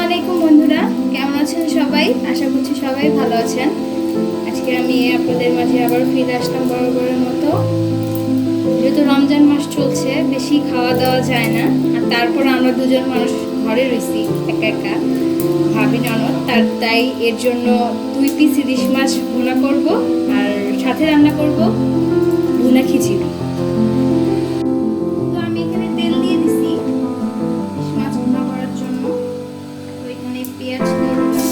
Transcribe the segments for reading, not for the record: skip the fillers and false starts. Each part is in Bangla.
আলাইকুম বন্ধুরা, কেমন আছেন সবাই? আশা করছি সবাই ভালো আছেন। আজকে আমি আপনাদের মাঝে আবার ফিরে আসলাম বরাবরের মতো। যেহেতু রমজান মাস চলছে, বেশি খাওয়া দাওয়া যায় না, আর তারপর আমরা দুজন মানুষ ঘরে রয়েছি একা একা, ভাবি ননদ, তাই এর জন্য 2 পিস ইলিশ মাছ ভুনা করব, আর সাথে রান্না করব ভুনা খিচুড়ি। তো আমি এখানে তেল দিয়ে দিছি ইলিশ মাছ ভুনা করার জন্য। তো এখানে পেঁয়াজ দিয়ে দিলাম।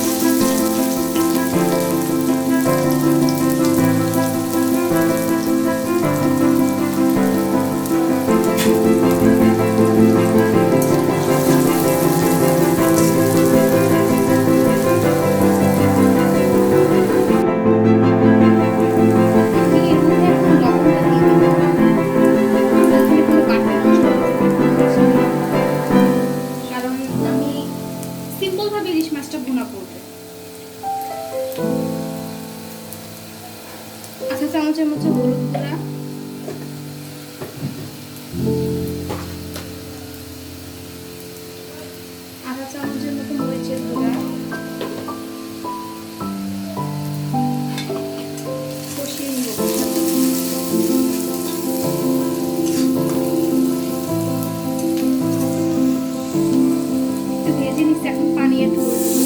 ইলিশ মাছটা ভুনা করব। আধা চামচের মতো হলুদ গুঁড়া, আধা চামচের মতো মরিচের গুঁড়া, কষিয়ে নিব। ভেজে নিচ্ছি, এখন পানি এড করে দেবো।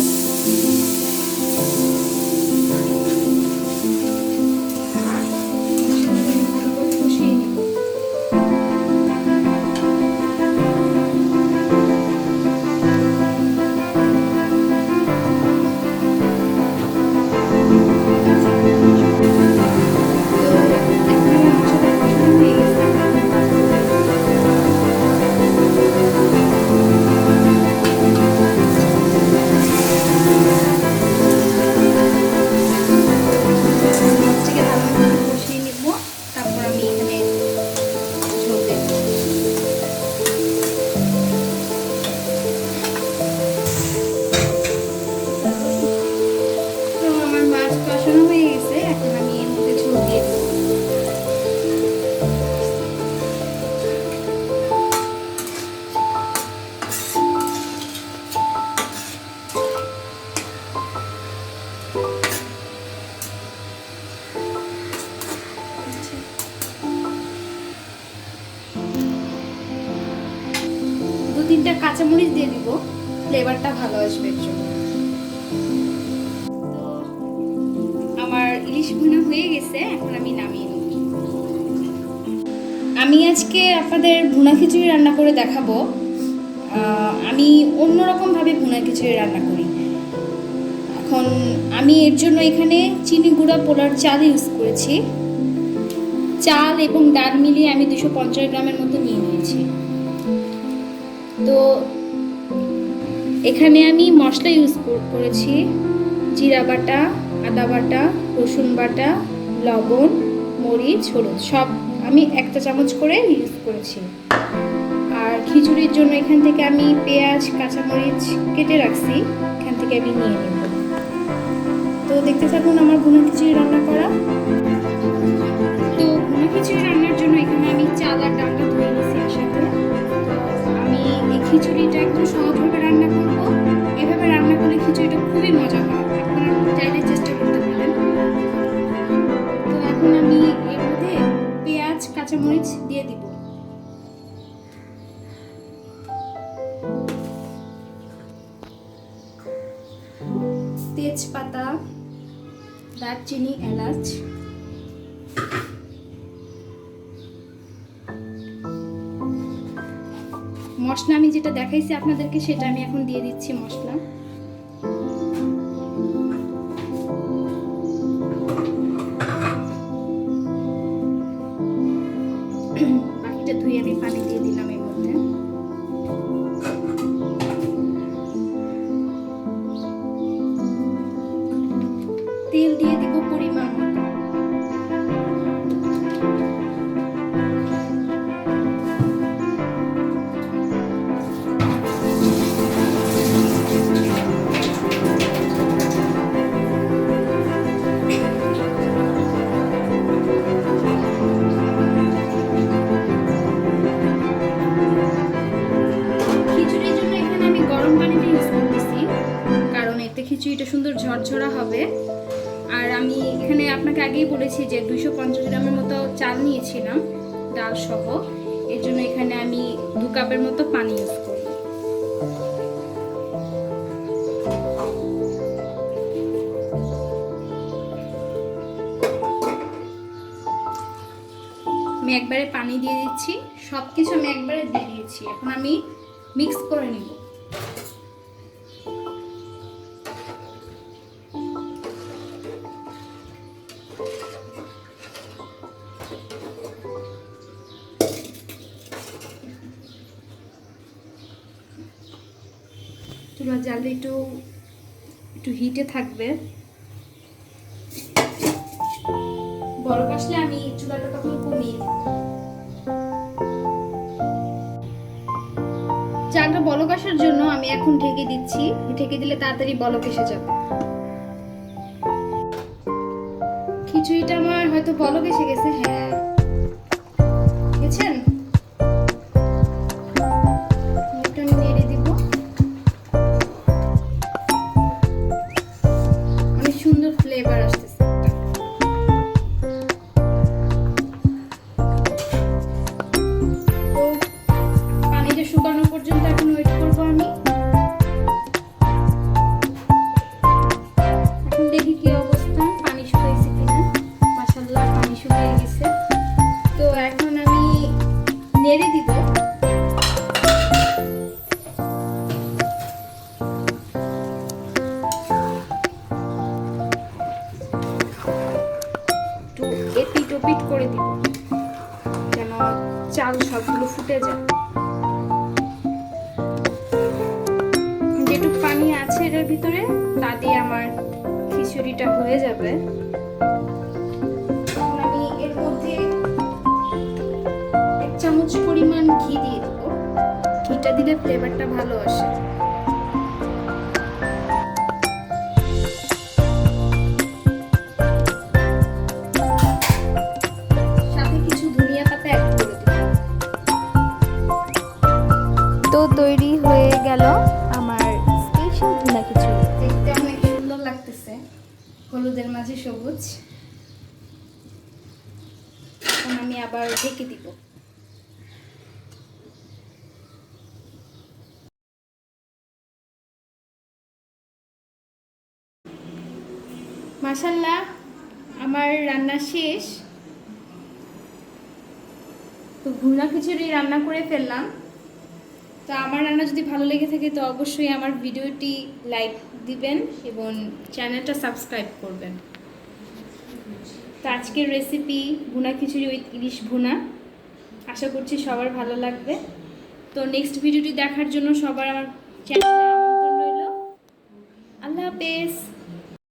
তিনটা কাঁচামরিচ দিয়ে দিব, ফ্লেভারটা ভালো আসবে এর জন্য। তো আমার ইলিশ ভুনা হয়ে গেছে, এখন আমি নামিয়ে নেব। আমি আজকে আপনাদের ভুনা খিচুড়ি রান্না করে দেখাবো। আমি অন্যরকম ভাবে ভুনা খিচুড়ি রান্না করি। এখন আমি এর জন্য এখানে চিনি গুঁড়া পোলার চাল ইউজ করেছি। চাল এবং ডাল মিলিয়ে আমি 250 গ্রামের মতো নিয়ে নিয়েছি। তো এখানে আমি মশলা ইউজ করেছি জিরা বাটা, আদা বাটা, রসুন বাটা, লবণ, মরিচ, হলুদ, সব আমি 1 চা চামচ করে ইউজ করেছি। আর খিচুড়ির জন্য এখান থেকে আমি পেঁয়াজ, কাঁচামরিচ কেটে রাখছি, এখান থেকে আমি নিয়ে নেব। তো দেখতে থাকুন আমার ভুনা খিচুড়ি রান্না করা। তো ভুনা খিচুড়ি রান্নার জন্য এখানে আমি চাল আর ডালটা ধুয়ে নিয়েছি একসাথে। আমি এই খিচুড়িটা একটু সহজভাবে রান্না করব। এভাবে রান্না করলে খিচুড়িটা খুবই মজা হয়, আপনারা চাইলে চেষ্টা করতে পারেন। তো এখন আমি এর মধ্যে পেঁয়াজ, কাঁচামরিচ দিয়ে দিব। তেজপাতা, দারচিনি, এলাচ, মশলা আমি যেটা দেখাইছি আপনাদেরকে সেটা আমি এখন দিয়ে দিচ্ছি মশলা। বাকিটা ধুয়ে আমি পানি দিয়ে দিলাম এর মধ্যে। তেল দিয়ে দিব পরিমাণ মতো। খিচুড়িটা সুন্দর ঝরঝরা হবে। আর আমি এখানে আপনাকে আগেই বলেছি যে 250 গ্রামের মতো চাল নিয়েছিলাম ডাল সহ, এর জন্য এখানে আমি 2 কাপের মতো পানি ইউজ করব। আমি একবারে পানি দিয়ে দিচ্ছি, সব কিছু আমি একবারে দিয়ে দিয়েছি। এখন আমি মিক্স করে নিব। চুলার জালটা একটু হিটে থাকবে। বরফ আসলে আমি চুলাটা তখন কমিয়ে দিব। চালটা বলক আসার জন্য আমি এখন ঢেকে দিচ্ছি, ঢেকে দিলে তাড়াতাড়ি বলক এসে যাবে। খিচুড়িটা আমার হয়তো বলক এসে গেছে। হ্যাঁ, দেখেছেন? একটু আমি নেড়ে দিব। অনেক সুন্দর ফ্লেভার আসতেছে। তো পানিটা শুকানো পর্যন্ত এখন ওয়েট করবো আমি। এখন দেখি কি অবস্থা, পানি শুকাইছে কিনা। মাশাআল্লাহ পানি শুকিয়ে গেছে। তো এখন আমি নেড়ে দিব। একটু এপিট ওপিট করে দিব যেন চাল সবগুলো ফুটে যায়। যেটুকু পানি আছে এর ভিতরে তা দিয়ে আমার খিচুড়িটা হয়ে যাবে। আমি এর মধ্যে 1 চামচ পরিমাণ ঘি দিয়ে দেব। ঘিটা দিলে ফ্লেভারটা ভালো আসে। সাথে কিছু ধনিয়া পাতা অ্যাড করে দেব। তো তৈরি হয়ে গেল আমার স্পেশাল ভুনা খিচুড়ি। দেখতে অনেক সুন্দর লাগতেছে, হলুদের মাঝে সবুজ। এখন আমি আবার ঢেকে দিব। মাশাআল্লাহ আমার রান্না শেষ। তো ভুনা খিচুড়ি রান্না করে ফেললাম। তো আমার রান্না যদি ভালো লেগে থাকে তো অবশ্যই আমার ভিডিওটি লাইক দিবেন এবং চ্যানেলটা সাবস্ক্রাইব করবেন। তো আজকের রেসিপি ভুনা খিচুড়ি উইথ ইলিশ ভুনা, আশা করছি সবার ভালো লাগবে। তো নেক্সট ভিডিওটি দেখার জন্য সবার আমার চ্যানেলে আমন্ত্রণ রইল। আল্লাহ হাফেজ।